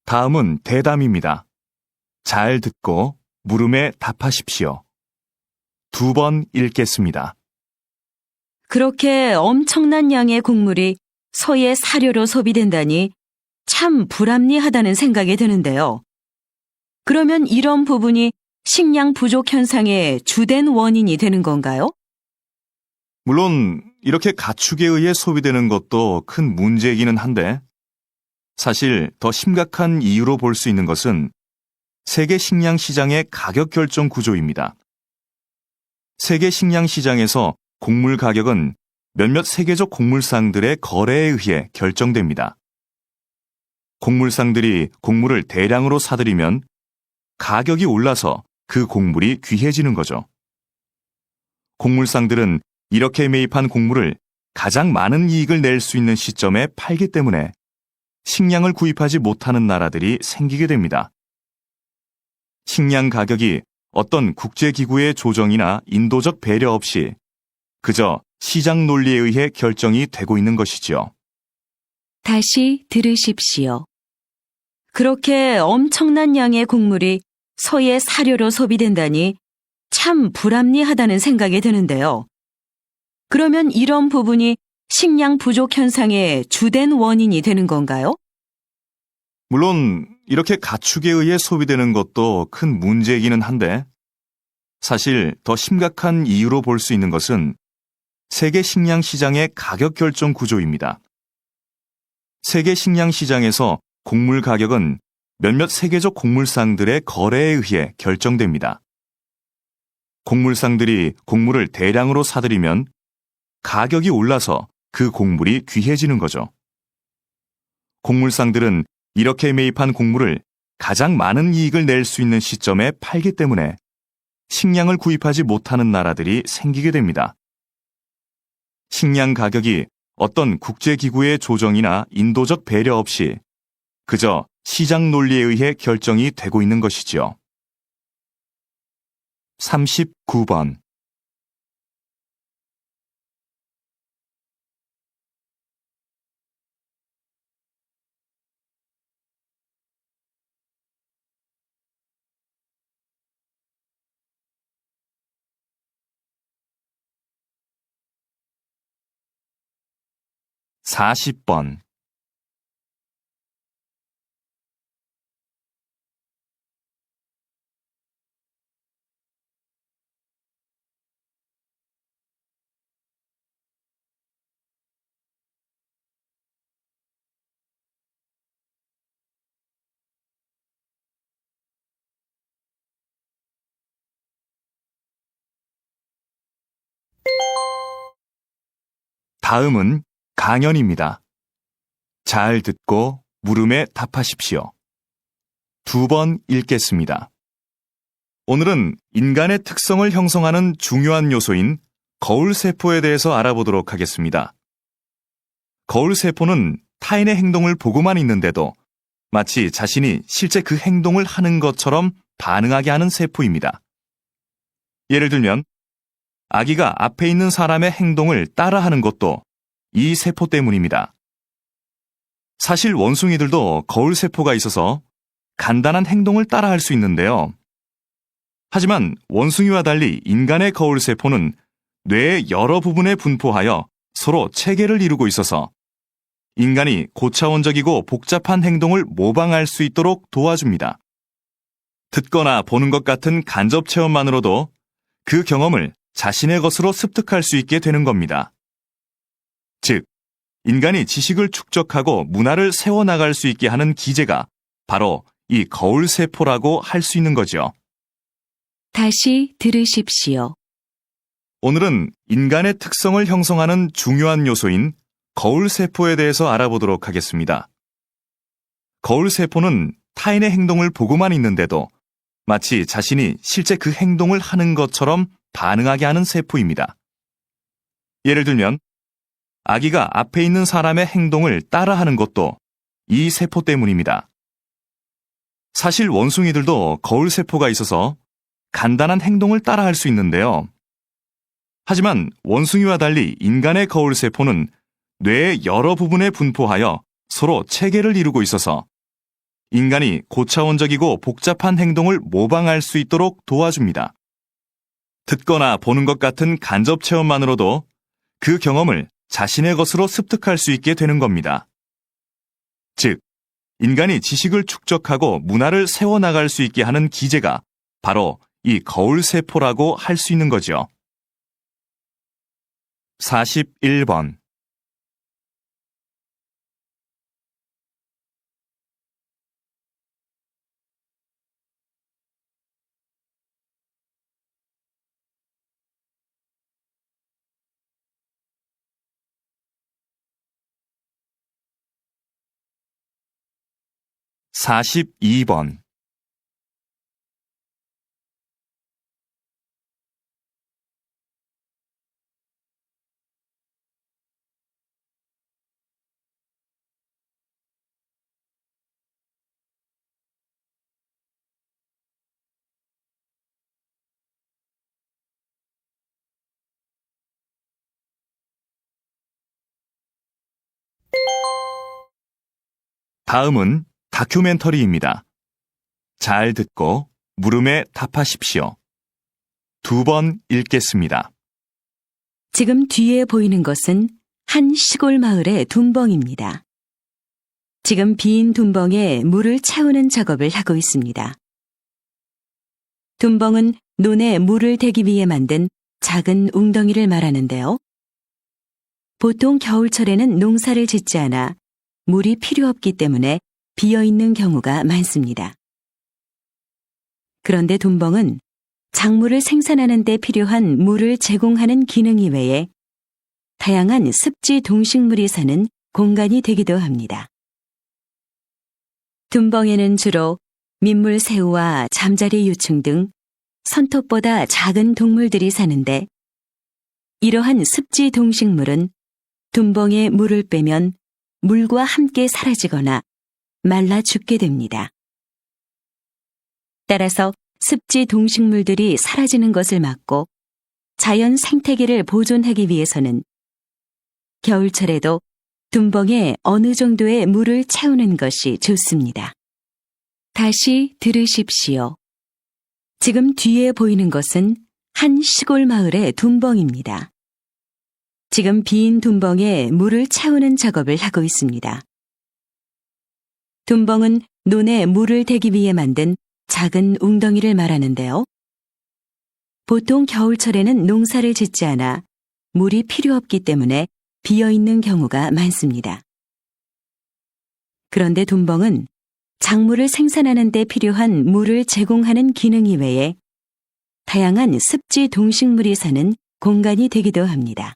다음은 대담입니다. 잘 듣고 물음에 답하십시오. 2번 읽겠습니다. 그렇게 엄청난 양의 곡물이 소의 사료로 소비된다니 참 불합리하다는 생각이 드는데요. 그러면 이런 부분이 식량 부족 현상의 주된 원인이 되는 건가요? 물론 이렇게 가축에 의해 소비되는 것도 큰 문제이기는 한데 사실 더 심각한 이유로 볼 수 있는 것은 세계 식량 시장의 가격 결정 구조입니다. 세계 식량 시장에서 곡물 가격은 몇몇 세계적 곡물상들의 거래에 의해 결정됩니다. 곡물상들이 곡물을 대량으로 사들이면 가격이 올라서 그 곡물이 귀해지는 거죠. 곡물상들은 이렇게 매입한 곡물을 가장 많은 이익을 낼 수 있는 시점에 팔기 때문에 식량을 구입하지 못하는 나라들이 생기게 됩니다. 식량 가격이 어떤 국제기구의 조정이나 인도적 배려 없이 그저 시장 논리에 의해 결정이 되고 있는 것이지요. 다시 들으십시오. 그렇게 엄청난 양의 곡물이 소의 사료로 소비된다니 참 불합리하다는 생각이 드는데요. 그러면 이런 부분이 식량 부족 현상의 주된 원인이 되는 건가요? 물론 이렇게 가축에 의해 소비되는 것도 큰 문제이기는 한데 사실 더 심각한 이유로 볼 수 있는 것은 세계 식량 시장의 가격 결정 구조입니다. 세계 식량 시장에서 곡물 가격은 몇몇 세계적 곡물상들의 거래에 의해 결정됩니다. 곡물상들이 곡물을 대량으로 사들이면 가격이 올라서 그 곡물이 귀해지는 거죠. 곡물상들은 이렇게 매입한 곡물을 가장 많은 이익을 낼 수 있는 시점에 팔기 때문에 식량을 구입하지 못하는 나라들이 생기게 됩니다. 식량 가격이 어떤 국제기구의 조정이나 인도적 배려 없이 그저 시장 논리에 의해 결정이 되고 있는 것이지요. 39번. 사십 번. 다음은 강연입니다. 잘 듣고 물음에 답하십시오. 2번 읽겠습니다. 오늘은 인간의 특성을 형성하는 중요한 요소인 거울세포에 대해서 알아보도록 하겠습니다. 거울세포는 타인의 행동을 보고만 있는데도 마치 자신이 실제 그 행동을 하는 것처럼 반응하게 하는 세포입니다. 예를 들면 아기가 앞에 있는 사람의 행동을 따라하는 것도 이 세포 때문입니다. 사실 원숭이들도 거울세포가 있어서 간단한 행동을 따라할 수 있는데요. 하지만 원숭이와 달리 인간의 거울세포는 뇌의 여러 부분에 분포하여 서로 체계를 이루고 있어서 인간이 고차원적이고 복잡한 행동을 모방할 수 있도록 도와줍니다. 듣거나 보는 것 같은 간접 체험만으로도 그 경험을 자신의 것으로 습득할 수 있게 되는 겁니다. 즉, 인간이 지식을 축적하고 문화를 세워나갈 수 있게 하는 기제가 바로 이 거울세포라고 할 수 있는 거죠. 다시 들으십시오. 오늘은 인간의 특성을 형성하는 중요한 요소인 거울세포에 대해서 알아보도록 하겠습니다. 거울세포는 타인의 행동을 보고만 있는데도 마치 자신이 실제 그 행동을 하는 것처럼 반응하게 하는 세포입니다. 예를 들면 아기가 앞에 있는 사람의 행동을 따라하는 것도 이 세포 때문입니다. 사실 원숭이들도 거울세포가 있어서 간단한 행동을 따라할 수 있는데요. 하지만 원숭이와 달리 인간의 거울세포는 뇌의 여러 부분에 분포하여 서로 체계를 이루고 있어서 인간이 고차원적이고 복잡한 행동을 모방할 수 있도록 도와줍니다. 듣거나 보는 것 같은 간접 체험만으로도 그 경험을 자신의 것으로 습득할 수 있게 되는 겁니다. 즉, 인간이 지식을 축적하고 문화를 세워나갈 수 있게 하는 기제가 바로 이 거울세포라고 할 수 있는 거죠. 41번. (42번) 다음은 다큐멘터리입니다. 잘 듣고 물음에 답하십시오. 2번 읽겠습니다. 지금 뒤에 보이는 것은 한 시골 마을의 둔벙입니다. 지금 빈 둔벙에 물을 채우는 작업을 하고 있습니다. 둔벙은 논에 물을 대기 위해 만든 작은 웅덩이를 말하는데요. 보통 겨울철에는 농사를 짓지 않아 물이 필요 없기 때문에 비어있는 경우가 많습니다. 그런데 둔벙은 작물을 생산하는 데 필요한 물을 제공하는 기능 이외에 다양한 습지 동식물이 사는 공간이 되기도 합니다. 둔벙에는 주로 민물새우와 잠자리 유충 등 손톱보다 작은 동물들이 사는데 이러한 습지 동식물은 둔벙에 물을 빼면 물과 함께 사라지거나 말라 죽게 됩니다. 따라서 습지 동식물들이 사라지는 것을 막고 자연 생태계를 보존하기 위해서는 겨울철에도 둔벙에 어느 정도의 물을 채우는 것이 좋습니다. 다시 들으십시오. 지금 뒤에 보이는 것은 한 시골 마을의 둔벙입니다. 지금 빈 둔벙에 물을 채우는 작업을 하고 있습니다. 둔벙은 논에 물을 대기 위해 만든 작은 웅덩이를 말하는데요. 보통 겨울철에는 농사를 짓지 않아 물이 필요 없기 때문에 비어있는 경우가 많습니다. 그런데 둔벙은 작물을 생산하는 데 필요한 물을 제공하는 기능 이외에 다양한 습지 동식물이 사는 공간이 되기도 합니다.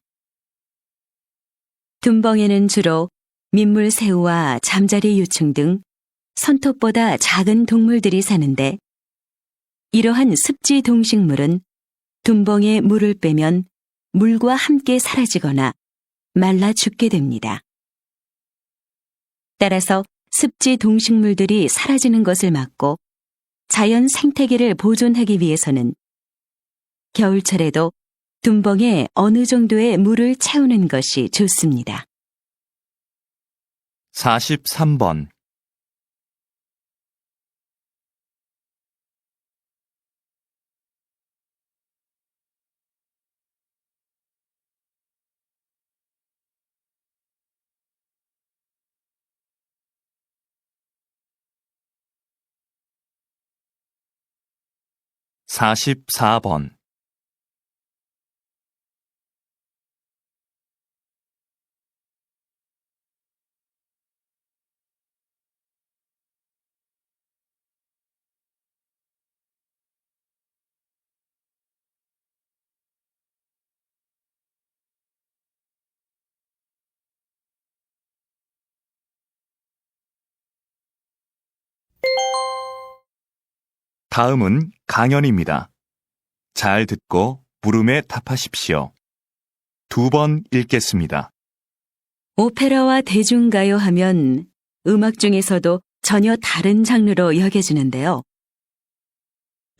둔벙에는 주로 민물새우와 잠자리 유충 등 손톱보다 작은 동물들이 사는데 이러한 습지 동식물은 둔벙에 물을 빼면 물과 함께 사라지거나 말라 죽게 됩니다. 따라서 습지 동식물들이 사라지는 것을 막고 자연 생태계를 보존하기 위해서는 겨울철에도 둔벙에 어느 정도의 물을 채우는 것이 좋습니다. 43번. 44번. '다음은 강연입니다. 잘 듣고 물음에 답하십시오. 2번 읽겠습니다. 오페라와 대중가요 하면 음악 중에서도 전혀 다른 장르로 여겨지는데요.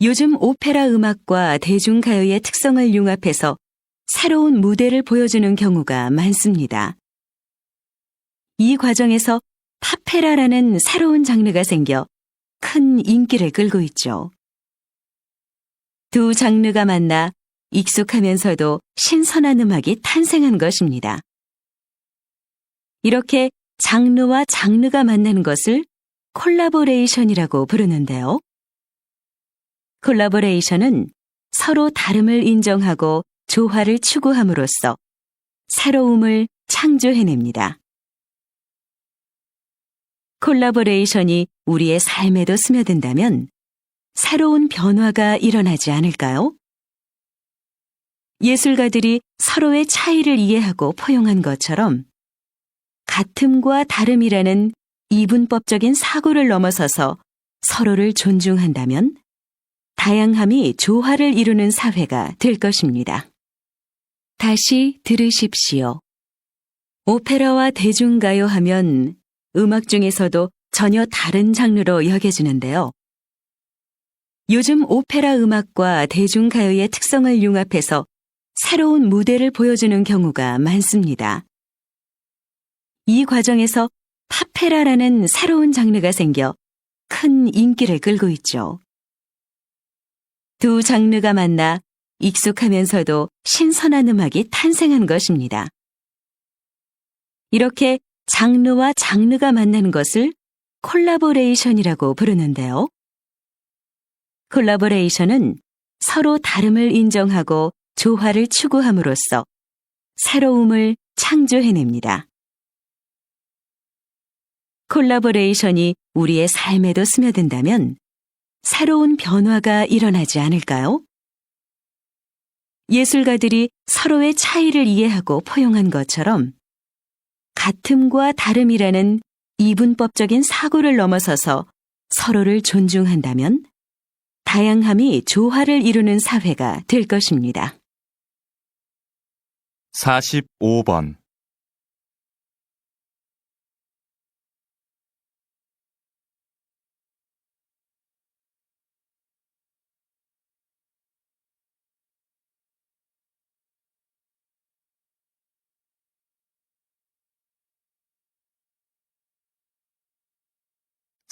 요즘 오페라 음악과 대중가요의 특성을 융합해서 새로운 무대를 보여주는 경우가 많습니다. 이 과정에서 파페라라는 새로운 장르가 생겨 큰 인기를 끌고 있죠. 두 장르가 만나 익숙하면서도 신선한 음악이 탄생한 것입니다. 이렇게 장르와 장르가 만나는 것을 콜라보레이션이라고 부르는데요. 콜라보레이션은 서로 다름을 인정하고 조화를 추구함으로써 새로움을 창조해냅니다. 콜라보레이션이 우리의 삶에도 스며든다면 새로운 변화가 일어나지 않을까요? 예술가들이 서로의 차이를 이해하고 포용한 것처럼 같음과 다름이라는 이분법적인 사고를 넘어서서 서로를 존중한다면 다양함이 조화를 이루는 사회가 될 것입니다. 다시 들으십시오. 오페라와 대중가요 하면 음악 중에서도 전혀 다른 장르로 여겨지는데요. 요즘 오페라 음악과 대중가요의 특성을 융합해서 새로운 무대를 보여주는 경우가 많습니다. 이 과정에서 파페라라는 새로운 장르가 생겨 큰 인기를 끌고 있죠. 두 장르가 만나 익숙하면서도 신선한 음악이 탄생한 것입니다. 이렇게 장르와 장르가 만나는 것을 콜라보레이션이라고 부르는데요. 콜라보레이션은 서로 다름을 인정하고 조화를 추구함으로써 새로움을 창조해냅니다. 콜라보레이션이 우리의 삶에도 스며든다면 새로운 변화가 일어나지 않을까요? 예술가들이 서로의 차이를 이해하고 포용한 것처럼 같음과 다름이라는 이분법적인 사고를 넘어서서 서로를 존중한다면 다양함이 조화를 이루는 사회가 될 것입니다. 45번.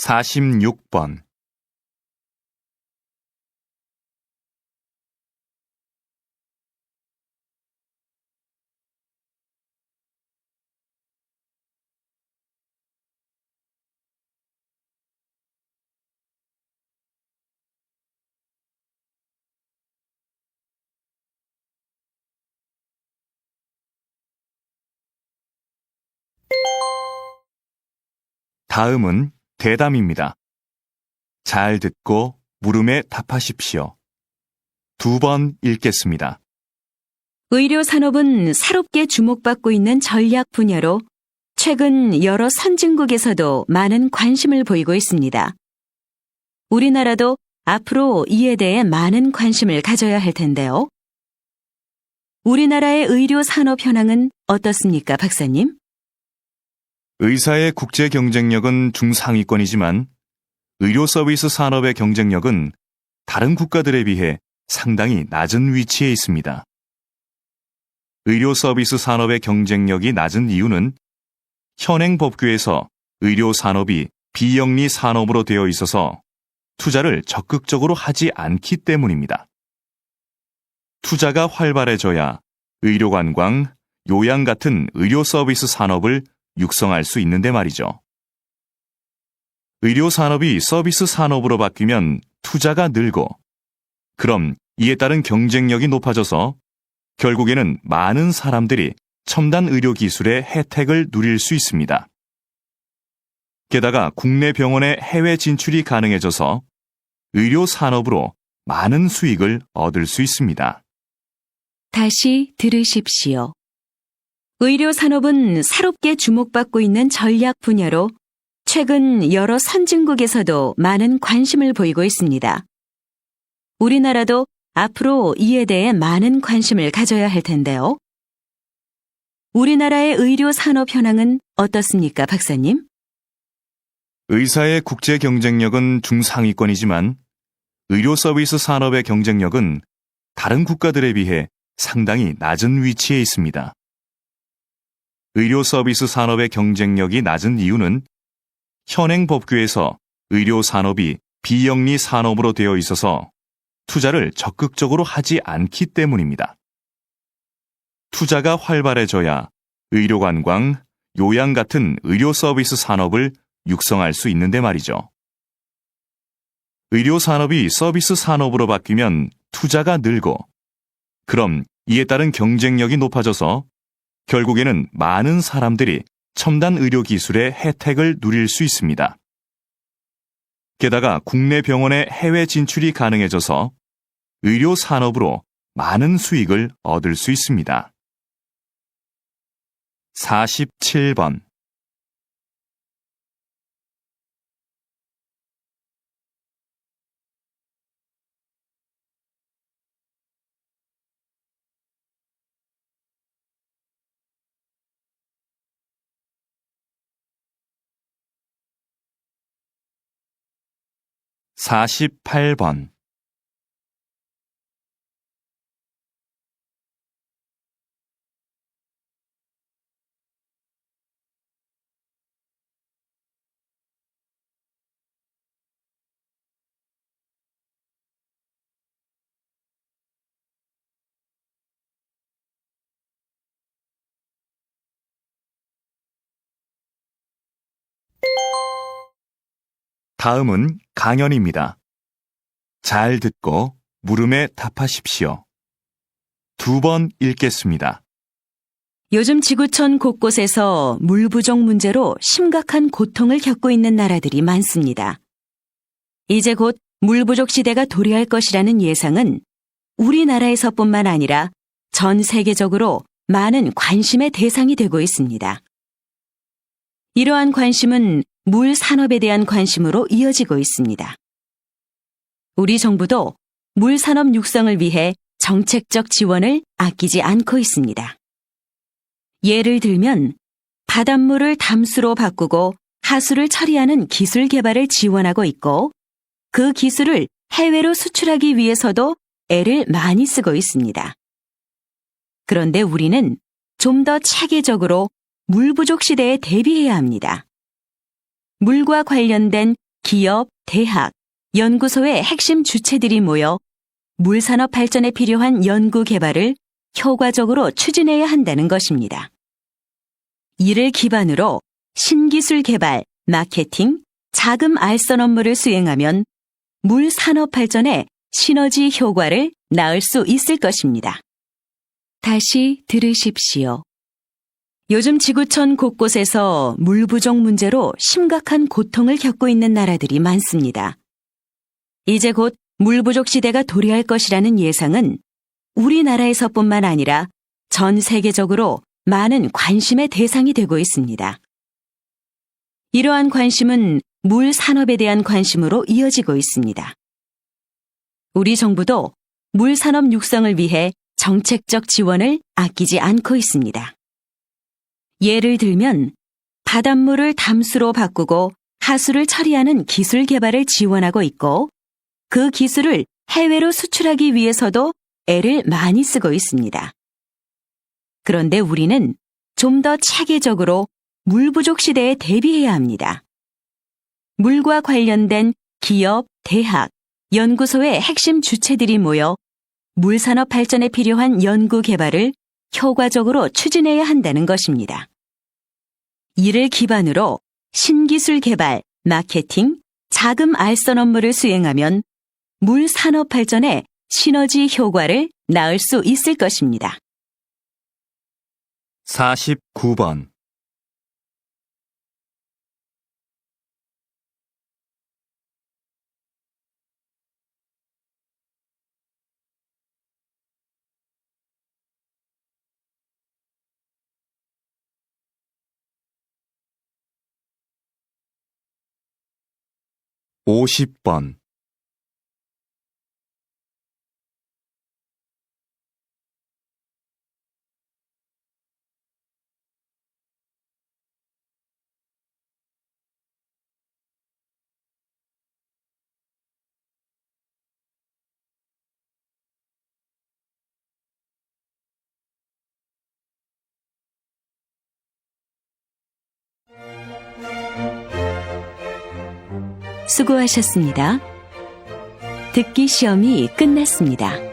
46번. '다음은 대담입니다. 잘 듣고 물음에 답하십시오. 2번 읽겠습니다. 의료 산업은 새롭게 주목받고 있는 전략 분야로 최근 여러 선진국에서도 많은 관심을 보이고 있습니다. 우리나라도 앞으로 이에 대해 많은 관심을 가져야 할 텐데요. 우리나라의 의료 산업 현황은 어떻습니까, 박사님? 의사의 국제 경쟁력은 중상위권이지만 의료 서비스 산업의 경쟁력은 다른 국가들에 비해 상당히 낮은 위치에 있습니다. 의료 서비스 산업의 경쟁력이 낮은 이유는 현행 법규에서 의료 산업이 비영리 산업으로 되어 있어서 투자를 적극적으로 하지 않기 때문입니다. 투자가 활발해져야 의료관광, 요양 같은 의료 서비스 산업을 육성할 수 있는데 말이죠. 의료 산업이 서비스 산업으로 바뀌면 투자가 늘고, 그럼 이에 따른 경쟁력이 높아져서 결국에는 많은 사람들이 첨단 의료 기술의 혜택을 누릴 수 있습니다. 게다가 국내 병원의 해외 진출이 가능해져서 의료 산업으로 많은 수익을 얻을 수 있습니다. 다시 들으십시오. 의료 산업은 새롭게 주목받고 있는 전략 분야로 최근 여러 선진국에서도 많은 관심을 보이고 있습니다. 우리나라도 앞으로 이에 대해 많은 관심을 가져야 할 텐데요. 우리나라의 의료 산업 현황은 어떻습니까, 박사님? 의사의 국제 경쟁력은 중상위권이지만 의료 서비스 산업의 경쟁력은 다른 국가들에 비해 상당히 낮은 위치에 있습니다. 의료 서비스 산업의 경쟁력이 낮은 이유는 현행 법규에서 의료 산업이 비영리 산업으로 되어 있어서 투자를 적극적으로 하지 않기 때문입니다. 투자가 활발해져야 의료관광, 요양 같은 의료 서비스 산업을 육성할 수 있는데 말이죠. 의료 산업이 서비스 산업으로 바뀌면 투자가 늘고, 그럼 이에 따른 경쟁력이 높아져서 결국에는 많은 사람들이 첨단 의료 기술의 혜택을 누릴 수 있습니다. 게다가 국내 병원의 해외 진출이 가능해져서 의료 산업으로 많은 수익을 얻을 수 있습니다. 47번. 사십팔 번. 다음은 강연입니다. 잘 듣고 물음에 답하십시오. 2번 읽겠습니다. 요즘 지구촌 곳곳에서 물 부족 문제로 심각한 고통을 겪고 있는 나라들이 많습니다. 이제 곧 물 부족 시대가 도래할 것이라는 예상은 우리나라에서뿐만 아니라 전 세계적으로 많은 관심의 대상이 되고 있습니다. 이러한 관심은 물 산업에 대한 관심으로 이어지고 있습니다. 우리 정부도 물 산업 육성을 위해 정책적 지원을 아끼지 않고 있습니다. 예를 들면 바닷물을 담수로 바꾸고 하수를 처리하는 기술 개발을 지원하고 있고 그 기술을 해외로 수출하기 위해서도 애를 많이 쓰고 있습니다. 그런데 우리는 좀 더 체계적으로 물 부족 시대에 대비해야 합니다. 물과 관련된 기업, 대학, 연구소의 핵심 주체들이 모여 물 산업 발전에 필요한 연구 개발을 효과적으로 추진해야 한다는 것입니다. 이를 기반으로 신기술 개발, 마케팅, 자금 알선 업무를 수행하면 물 산업 발전에 시너지 효과를 낳을 수 있을 것입니다. 다시 들으십시오. 요즘 지구촌 곳곳에서 물 부족 문제로 심각한 고통을 겪고 있는 나라들이 많습니다. 이제 곧 물 부족 시대가 도래할 것이라는 예상은 우리나라에서뿐만 아니라 전 세계적으로 많은 관심의 대상이 되고 있습니다. 이러한 관심은 물 산업에 대한 관심으로 이어지고 있습니다. 우리 정부도 물 산업 육성을 위해 정책적 지원을 아끼지 않고 있습니다. 예를 들면 바닷물을 담수로 바꾸고 하수를 처리하는 기술 개발을 지원하고 있고 그 기술을 해외로 수출하기 위해서도 애를 많이 쓰고 있습니다. 그런데 우리는 좀 더 체계적으로 물 부족 시대에 대비해야 합니다. 물과 관련된 기업, 대학, 연구소의 핵심 주체들이 모여 물 산업 발전에 필요한 연구 개발을 효과적으로 추진해야 한다는 것입니다. 이를 기반으로 신기술 개발, 마케팅, 자금 알선 업무를 수행하면 물 산업 발전에 시너지 효과를 낳을 수 있을 것입니다. 49번. 오십 번. 수고하셨습니다. 듣기 시험이 끝났습니다.